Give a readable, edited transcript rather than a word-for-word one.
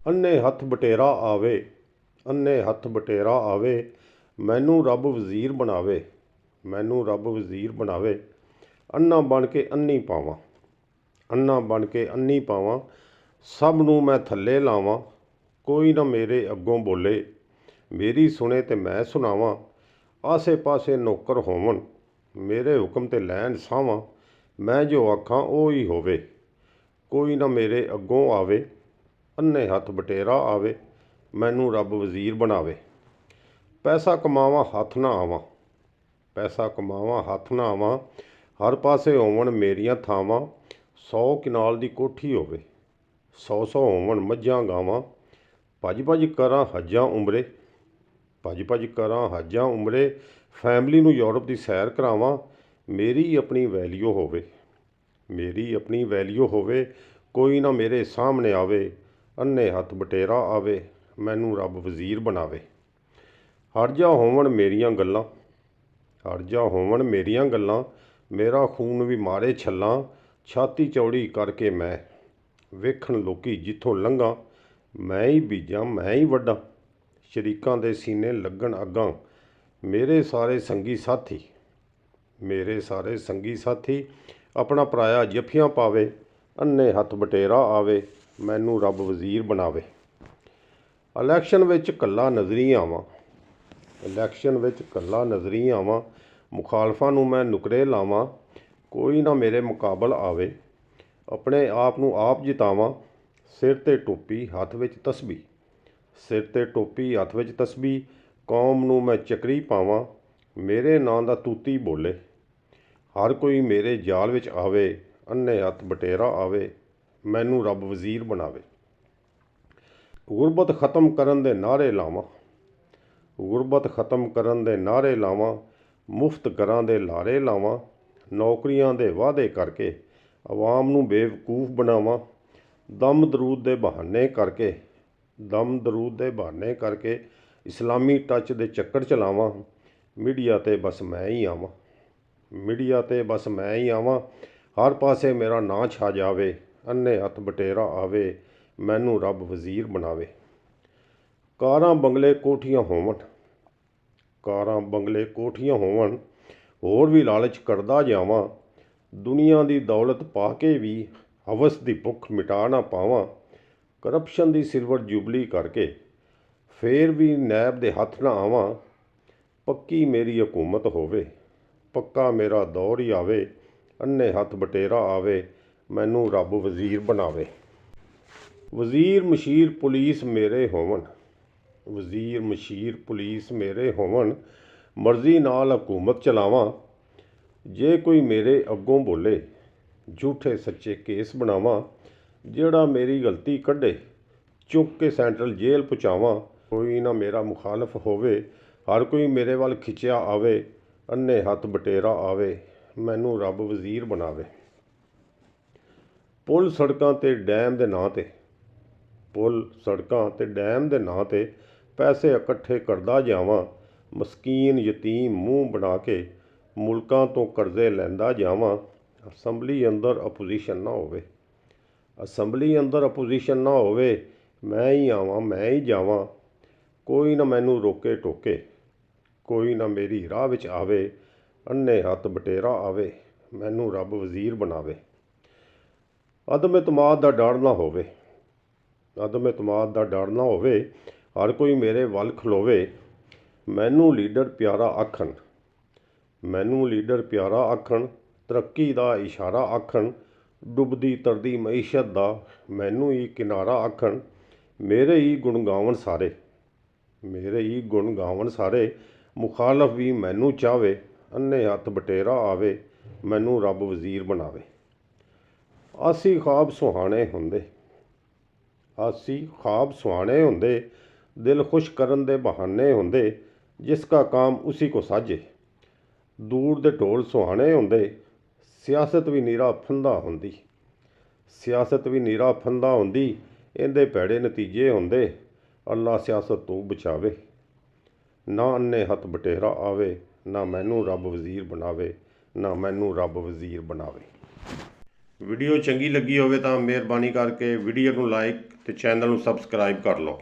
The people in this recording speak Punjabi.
ਅੰਨੇ ਹੱਥ ਬਟੇਰਾ ਆਵੇ, ਅੰਨੇ ਹੱਥ ਬਟੇਰਾ ਆਵੇ, ਮੈਨੂੰ ਰੱਬ ਵਜ਼ੀਰ ਬਣਾਵੇ, ਮੈਨੂੰ ਰੱਬ ਵਜ਼ੀਰ ਬਣਾਵੇ। ਅੰਨਾ ਬਣ ਕੇ ਅੰਨੀ ਪਾਵਾਂ, ਅੰਨਾ ਬਣ ਕੇ ਅੰਨੀ ਪਾਵਾਂ, ਸਭ ਨੂੰ ਮੈਂ ਥੱਲੇ ਲਾਵਾਂ। ਕੋਈ ਨਾ ਮੇਰੇ ਅੱਗੋਂ ਬੋਲੇ, ਮੇਰੀ ਸੁਣੇ ਤੇ ਮੈਂ ਸੁਣਾਵਾਂ। ਆਸੇ ਪਾਸੇ ਨੌਕਰ ਹੋਵਣ, ਮੇਰੇ ਹੁਕਮ ਤੇ ਲੈਣ ਸਾਵਾਂ। ਮੈਂ ਜੋ ਆਖਾਂ ਉਹ ਹੀ ਹੋਵੇ, ਕੋਈ ਨਾ ਮੇਰੇ ਅੱਗੋਂ ਆਵੇ। ਅੰਨੇ ਹੱਥ ਬਟੇਰਾ ਆਵੇ, ਮੈਨੂੰ ਰੱਬ ਵਜ਼ੀਰ ਬਣਾਵੇ। ਪੈਸਾ ਕਮਾਵਾਂ ਹੱਥ ਨਾ ਆਵਾਂ, ਪੈਸਾ ਕਮਾਵਾਂ ਹੱਥ ਨਾ ਆਵਾਂ। ਹਰ ਪਾਸੇ ਹੋਵਣ ਮੇਰੀਆਂ ਥਾਵਾਂ। 100 ਕਨਾਲ ਦੀ ਕੋਠੀ ਹੋਵੇ, 100 ਹੋਵਣ ਮੱਝਾਂ ਗਾਵਾਂ। ਭੱਜ ਭੱਜ ਕਰਾਂ ਹੱਜਾਂ ਉਮਰੇ, ਭੱਜ ਭੱਜ ਕਰਾਂ ਹੱਜਾਂ ਉਮਰੇ। ਫੈਮਿਲੀ ਨੂੰ ਯੂਰਪ ਦੀ ਸੈਰ ਕਰਾਵਾਂ। ਮੇਰੀ ਆਪਣੀ ਵੈਲਿਊ ਹੋਵੇ, ਮੇਰੀ ਆਪਣੀ ਵੈਲਿਊ ਹੋਵੇ, ਕੋਈ ਨਾ ਮੇਰੇ ਸਾਹਮਣੇ ਆਵੇ। ਅੰਨੇ ਹੱਥ ਬਟੇਰਾ ਆਵੇ, ਮੈਨੂੰ ਰੱਬ ਵਜ਼ੀਰ ਬਣਾਵੇ। ਹਟ ਜਾ ਹੋਵਣ ਮੇਰੀਆਂ ਗੱਲਾਂ, ਹਟ ਜਾ ਹੋਵਣ ਮੇਰੀਆਂ ਗੱਲਾਂ। ਮੇਰਾ ਖੂਨ ਵੀ ਮਾਰੇ ਛੱਲਾਂ, ਛਾਤੀ ਚੌੜੀ ਕਰਕੇ ਮੈਂ ਵੇਖਣ ਲੋਕੀ ਜਿੱਥੋਂ ਲੰਘਾਂ। ਮੈਂ ਹੀ ਬੀਜਾਂ ਮੈਂ ਹੀ ਵੱਢਾਂ, ਸ਼ਰੀਕਾਂ ਦੇ ਸੀਨੇ ਲੱਗਣ ਅੱਗਾਂ। ਮੇਰੇ ਸਾਰੇ ਸੰਗੀ ਸਾਥੀ, ਮੇਰੇ ਸਾਰੇ ਸੰਗੀ ਸਾਥੀ, ਆਪਣਾ ਪਰਾਇਆ ਜੱਫੀਆਂ ਪਾਵੇ। ਅੰਨੇ ਹੱਥ ਬਟੇਰਾ ਆਵੇ, ਮੈਨੂੰ ਰੱਬ ਵਜ਼ੀਰ ਬਣਾਵੇ। ਇਲੈਕਸ਼ਨ ਵਿੱਚ ਇਕੱਲਾ ਨਜ਼ਰੀ ਆਵਾਂ, ਇਲੈਕਸ਼ਨ ਵਿੱਚ ਇਕੱਲਾ ਨਜ਼ਰੀ ਆਵਾਂ। ਮੁਖਾਲਫਾਂ ਨੂੰ ਮੈਂ ਨੁਕਰੇ ਲਾਵਾਂ। ਕੋਈ ਨਾ ਮੇਰੇ ਮੁਕਾਬਲ ਆਵੇ, ਆਪਣੇ ਆਪ ਨੂੰ ਆਪ ਜਿਤਾਵਾਂ। ਸਿਰ 'ਤੇ ਟੋਪੀ ਹੱਥ ਵਿੱਚ ਤਸਬੀਹ, ਸਿਰ 'ਤੇ ਟੋਪੀ ਹੱਥ ਵਿੱਚ ਤਸਬੀਹ। ਕੌਮ ਨੂੰ ਮੈਂ ਚੱਕਰੀ ਪਾਵਾਂ, ਮੇਰੇ ਨਾਂ ਦਾ ਤੂਤੀ ਬੋਲੇ। ਹਰ ਕੋਈ ਮੇਰੇ ਜਾਲ ਵਿੱਚ ਆਵੇ, ਅੰਨੇ ਹੱਥ ਬਟੇਰਾ ਆਵੇ, ਮੈਨੂੰ ਰੱਬ ਵਜ਼ੀਰ ਬਣਾਵੇ। ਗੁਰਬਤ ਖਤਮ ਕਰਨ ਦੇ ਨਾਅਰੇ ਲਾਵਾਂ, ਗੁਰਬਤ ਖਤਮ ਕਰਨ ਦੇ ਨਾਅਰੇ ਲਾਵਾਂ। ਮੁਫਤ ਘਰਾਂ ਦੇ ਲਾਰੇ ਲਾਵਾਂ। ਨੌਕਰੀਆਂ ਦੇ ਵਾਅਦੇ ਕਰਕੇ ਆਵਾਮ ਨੂੰ ਬੇਵਕੂਫ ਬਣਾਵਾਂ। ਦਮ ਦਰੂਦ ਦੇ ਬਹਾਨੇ ਕਰਕੇ, ਦਮ ਦਰੂਦ ਦੇ ਬਹਾਨੇ ਕਰਕੇ ਇਸਲਾਮੀ ਟੱਚ ਦੇ ਚੱਕਰ ਚਲਾਵਾਂ। ਮੀਡੀਆ 'ਤੇ ਬਸ ਮੈਂ ਹੀ ਆਵਾਂ, ਮੀਡੀਆ 'ਤੇ ਬਸ ਮੈਂ ਹੀ ਆਵਾਂ। ਹਰ ਪਾਸੇ ਮੇਰਾ ਨਾਂ ਛਾ ਜਾਵੇ, ਅੰਨੇ ਹੱਥ ਬਟੇਰਾ ਆਵੇ, ਮੈਨੂੰ ਰੱਬ ਵਜ਼ੀਰ ਬਣਾਵੇ। ਕਾਰਾਂ ਬੰਗਲੇ ਕੋਠੀਆਂ ਹੋਵਣ, ਕਾਰਾਂ ਬੰਗਲੇ ਕੋਠੀਆਂ ਹੋਵਣ, ਹੋਰ ਵੀ ਲਾਲਚ ਕਰਦਾ ਜਾਵਾਂ। ਦੁਨੀਆ ਦੀ ਦੌਲਤ ਪਾ ਕੇ ਵੀ ਹਵਸ ਦੀ ਭੁੱਖ ਮਿਟਾ ਨਾ ਪਾਵਾਂ। ਕਰਪਸ਼ਨ ਦੀ ਸਿਲਵਰ ਜੁਬਲੀ ਕਰਕੇ ਫੇਰ ਵੀ ਨੈਬ ਦੇ ਹੱਥ ਨਾ ਆਵਾਂ। ਪੱਕੀ ਮੇਰੀ ਹਕੂਮਤ ਹੋਵੇ, ਪੱਕਾ ਮੇਰਾ ਦੌਰ ਹੀ ਆਵੇ। ਅੰਨੇ ਹੱਥ ਬਟੇਰਾ ਆਵੇ, ਮੈਨੂੰ ਰੱਬ ਵਜ਼ੀਰ ਬਣਾਵੇ। ਵਜ਼ੀਰ ਮਸ਼ੀਰ ਪੁਲੀਸ ਮੇਰੇ ਹੋਵਣ, ਵਜ਼ੀਰ ਮਸ਼ੀਰ ਪੁਲੀਸ ਮੇਰੇ ਹੋਵਣ। ਮਰਜ਼ੀ ਨਾਲ ਹਕੂਮਤ ਚਲਾਵਾਂ। ਜੇ ਕੋਈ ਮੇਰੇ ਅੱਗੋਂ ਬੋਲੇ, ਝੂਠੇ ਸੱਚੇ ਕੇਸ ਬਣਾਵਾਂ। ਜਿਹੜਾ ਮੇਰੀ ਗਲਤੀ ਕੱਢੇ, ਚੁੱਕ ਕੇ ਸੈਂਟਰਲ ਜੇਲ੍ਹ ਪਹੁੰਚਾਵਾਂ। ਕੋਈ ਨਾ ਮੇਰਾ ਮੁਖਾਲਫ ਹੋਵੇ, ਹਰ ਕੋਈ ਮੇਰੇ ਵੱਲ ਖਿੱਚਿਆ ਆਵੇ। ਅੰਨੇ ਹੱਥ ਬਟੇਰਾ ਆਵੇ, ਮੈਨੂੰ ਰੱਬ ਵਜ਼ੀਰ ਬਣਾਵੇ। ਪੁਲ ਸੜਕਾਂ ਤੇ ਡੈਮ ਦੇ ਨਾਂ 'ਤੇ, ਪੁਲ ਸੜਕਾਂ ਤੇ ਡੈਮ ਦੇ ਨਾਂ 'ਤੇ ਪੈਸੇ ਇਕੱਠੇ ਕਰਦਾ ਜਾਵਾਂ। ਮਸਕੀਨ ਯਤੀਮ ਮੂੰਹ ਬਣਾ ਕੇ ਮੁਲਕਾਂ ਤੋਂ ਕਰਜ਼ੇ ਲੈਂਦਾ ਜਾਵਾਂ। ਅਸੈਂਬਲੀ ਅੰਦਰ ਅਪੋਜੀਸ਼ਨ ਨਾ ਹੋਵੇ, ਅਸੈਂਬਲੀ ਅੰਦਰ ਅਪੋਜੀਸ਼ਨ ਨਾ ਹੋਵੇ। ਮੈਂ ਹੀ ਆਵਾਂ ਮੈਂ ਹੀ ਜਾਵਾਂ। ਕੋਈ ਨਾ ਮੈਨੂੰ ਰੋਕੇ ਟੋਕੇ, ਕੋਈ ਨਾ ਮੇਰੀ ਰਾਹ ਵਿੱਚ ਆਵੇ। ਅੰਨੇ ਹੱਥ ਬਟੇਰਾ ਆਵੇ, ਮੈਨੂੰ ਰੱਬ ਵਜ਼ੀਰ ਬਣਾਵੇ। ਅਦਮ ਇਤਮਾਦ ਦਾ ਡਰ ਨਾ ਹੋਵੇ, ਅਦਮ ਇਤਮਾਦ ਦਾ ਡਰ ਨਾ ਹੋਵੇ। ਹਰ ਕੋਈ ਮੇਰੇ ਵੱਲ ਖਲੋਵੇ। ਮੈਨੂੰ ਲੀਡਰ ਪਿਆਰਾ ਆਖਣ, ਮੈਨੂੰ ਲੀਡਰ ਪਿਆਰਾ ਆਖਣ। ਤਰੱਕੀ ਦਾ ਇਸ਼ਾਰਾ ਆਖਣ। ਡੁੱਬਦੀ ਤਰਦੀ ਮਈਸ਼ਤ ਦਾ ਮੈਨੂੰ ਹੀ ਕਿਨਾਰਾ ਆਖਣ। ਮੇਰੇ ਹੀ ਗੁਣ ਗਾਵਣ ਸਾਰੇ, ਮੇਰੇ ਹੀ ਗੁਣ ਗਾਵਣ ਸਾਰੇ। ਮੁਖਾਲਫ ਵੀ ਮੈਨੂੰ ਚਾਹਵੇ। ਅੰਨੇ ਹੱਥ ਬਟੇਰਾ ਆਵੇ, ਮੈਨੂੰ ਰੱਬ ਵਜ਼ੀਰ ਬਣਾਵੇ। ਆਸੀ ਖ਼ਾਬ ਸੁਹਾਣੇ ਹੁੰਦੇ, ਆਸੀ ਖ਼ਾਬ ਸੁਹਾਣੇ ਹੁੰਦੇ। ਦਿਲ ਖੁਸ਼ ਕਰਨ ਦੇ ਬਹਾਨੇ ਹੁੰਦੇ। ਜਿਸ ਕਾ ਕਾਮ ਉਸੀ ਕੋ ਸਾਜੇ। ਦੂਰ ਦੇ ਢੋਲ ਸੁਹਾਣੇ ਹੁੰਦੇ। ਸਿਆਸਤ ਵੀ ਨੀਰਾ ਫੰਦਾ ਹੁੰਦੀ, ਸਿਆਸਤ ਵੀ ਨੀਰਾ ਫੰਦਾ ਹੁੰਦੀ। ਇਹਦੇ ਭੈੜੇ ਨਤੀਜੇ ਹੁੰਦੇ। ਅੱਲਾ ਸਿਆਸਤ ਤੋਂ ਬਚਾਵੇ। ਨਾ ਅੰਨੇ ਹੱਥ ਬਟੇਰਾ ਆਵੇ, ਨਾ ਮੈਨੂੰ ਰੱਬ ਵਜ਼ੀਰ ਬਣਾਵੇ, ਨਾ ਮੈਨੂੰ ਰੱਬ ਵਜ਼ੀਰ ਬਣਾਵੇ। ਵੀਡੀਓ ਚੰਗੀ ਲੱਗੀ ਹੋਵੇ ਤਾਂ ਮਿਹਰਬਾਨੀ ਕਰਕੇ ਵੀਡੀਓ ਨੂੰ ਲਾਈਕ ਤੇ ਚੈਨਲ ਨੂੰ ਸਬਸਕ੍ਰਾਈਬ ਕਰ ਲਓ।